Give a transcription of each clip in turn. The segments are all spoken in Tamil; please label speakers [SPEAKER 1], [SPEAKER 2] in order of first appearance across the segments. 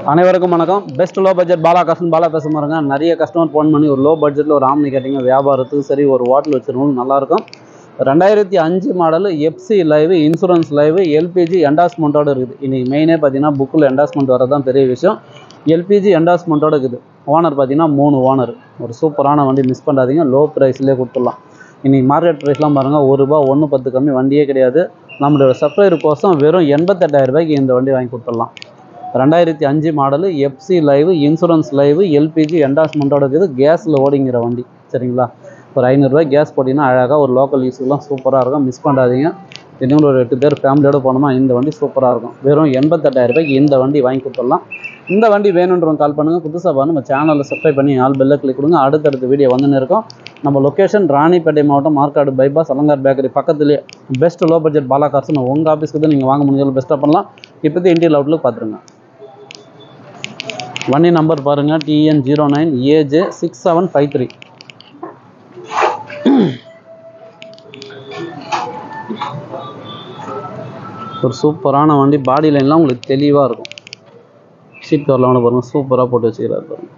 [SPEAKER 1] அனைவருக்கும் வணக்கம். பெஸ்ட் லோ பட்ஜெட் பாலா பேச பாருங்க. நிறைய கஸ்டமர் ஃபோன் பண்ணி ஒரு லோ பட்ஜெட்டில் ஒரு ஆம்னி கேட்டிங்க, வியாபாரத்துக்கு சரி ஒரு ஹோட்டல் வச்சிருக்கணும் நல்லாயிருக்கும். 2005 model FC live, insurance live, LPG என்டாஸ்மெண்ட்டோடு இருக்குது. இன்றைக்கி மெயினே பார்த்தீங்கன்னா புக்கில் என்டாஸ்மெண்ட் வரது தான் பெரிய விஷயம். எல்பிஜி என்டாஸ்மெண்ட்டோடு இருக்குது. ஓனர் பார்த்தீங்கன்னா 3 ஓனர். ஒரு சூப்பரான வண்டி, மிஸ் பண்ணாதீங்க. லோ ப்ரைஸ்லேயே கொடுத்துடலாம். இன்றைக்கி மார்க்கெட் ப்ரைஸ்லாம் பாருங்கள், ₹1 1.10 கம்மி வண்டியே கிடையாது. நம்மளோட சப்ளையர் கோசம் வெறும் 88,000 ரூபாய்க்கு இந்த வண்டி வாங்கி கொடுத்துடலாம். 2005 model, FC live, insurance live, LPG என்டாஸ்மெண்ட்டோட இருக்குது. கேஸில் ஓடிங்கிற வண்டி, சரிங்களா? ஒரு ₹500 கேஸ் போட்டிங்கன்னா அழகாக ஒரு லோக்கல் யூஸுக்கெலாம் சூப்பராக இருக்கும். மிஸ் பண்ணாதீங்க. இன்னும் ஒரு 8 பேர் ஃபேமிலியோடு போனோமா இந்த வண்டி சூப்பராக இருக்கும். வெறும் 88,000 ரூபாய்க்கு இந்த வண்டி வாங்கி கொடுத்துடலாம். இந்த வண்டி வேணுன்றவங்க கால் பண்ணுங்கள். புதுசாக பாருங்கள், நம்ம சேனலில் சப்ஸ்கிரைப் பண்ணி ஆல் பெல்ல கிளிக் கொடுங்க. அடுத்தடுத்த வீடியோ வந்துன்னு இருக்கும். நம்ம லொக்கேஷன் ராணிப்பேட்டை மாவட்டம், மார்க்காடு பைபாஸ், அலங்கார் பேக்கரி பக்கத்துலேயே. பெஸ்ட் லோ பட்ஜெட் பாலா கார்ஸ்னு உங்கள் ஆஃபீஸ்க்கு தான் நீங்கள் வாங்க முடிஞ்சாலும் பெஸ்ட்டாக பண்ணலாம். இப்போது இன்டீரியல் அவுட்லுக் பார்த்துருங்க. வண்டி நம்பர் பாருங்கள், TN09 AJ 6753. ஒரு சூப்பரான வண்டி. பாடி லைன்லாம் உங்களுக்கு தெளிவாக இருக்கும். சீட் கவர்லாம் கூட பாருங்கள், சூப்பராக போட்டு வச்சுக்கிறாரு பாருங்கள்.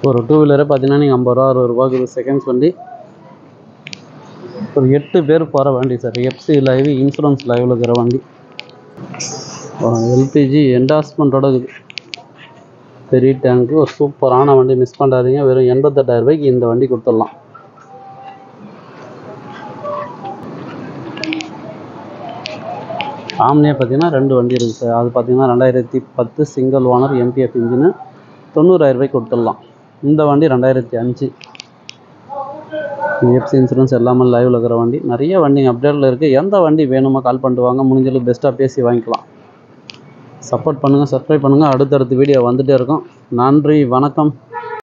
[SPEAKER 1] ஒரு 2 வீலரே பார்த்தீங்கன்னா நீங்கள் ₹50 60 செகண்ட்ஸ் வண்டி. ஒரு 8 பேர் போகிற வண்டி சார். எஃப்சி லைவ், இன்சூரன்ஸ் லைவில் இருக்கிற வண்டி. எல்பிஜி என்டாஸ்மெண்ட்டோட இருக்குது. பெரிய டேங்க்கு, ஒரு சூப்பரான வண்டி. மிஸ் பண்ணாதீங்க. வெறும் 88,000 ரூபாய்க்கு இந்த வண்டி கொடுத்துடலாம். ஆம்னியே பார்த்தீங்கன்னா 2 வண்டி இருக்குது சார். அது பார்த்தீங்கன்னா 2010 சிங்கிள் ஓனர் MPF இன்ஜினு, 90,000 ரூபாய்க்கு கொடுத்துடலாம். இந்த வண்டி 2005 எஃப்சி இன்சூரன்ஸ் எல்லாமே லைவில் இருக்கிற வண்டி. நிறைய வண்டிங்க அப்டேட்டில் இருக்குது. எந்த வண்டி வேணுமோ கால் பண்ணிட்டு வாங்க. முடிஞ்சளவுக்கு பெஸ்ட்டாக பேசி வாங்கிக்கலாம். சப்போர்ட் பண்ணுங்கள், சப்ஸ்கிரைப் பண்ணுங்கள். அடுத்தடுத்த வீடியோ வந்துகிட்டே இருக்கும். நன்றி, வணக்கம்.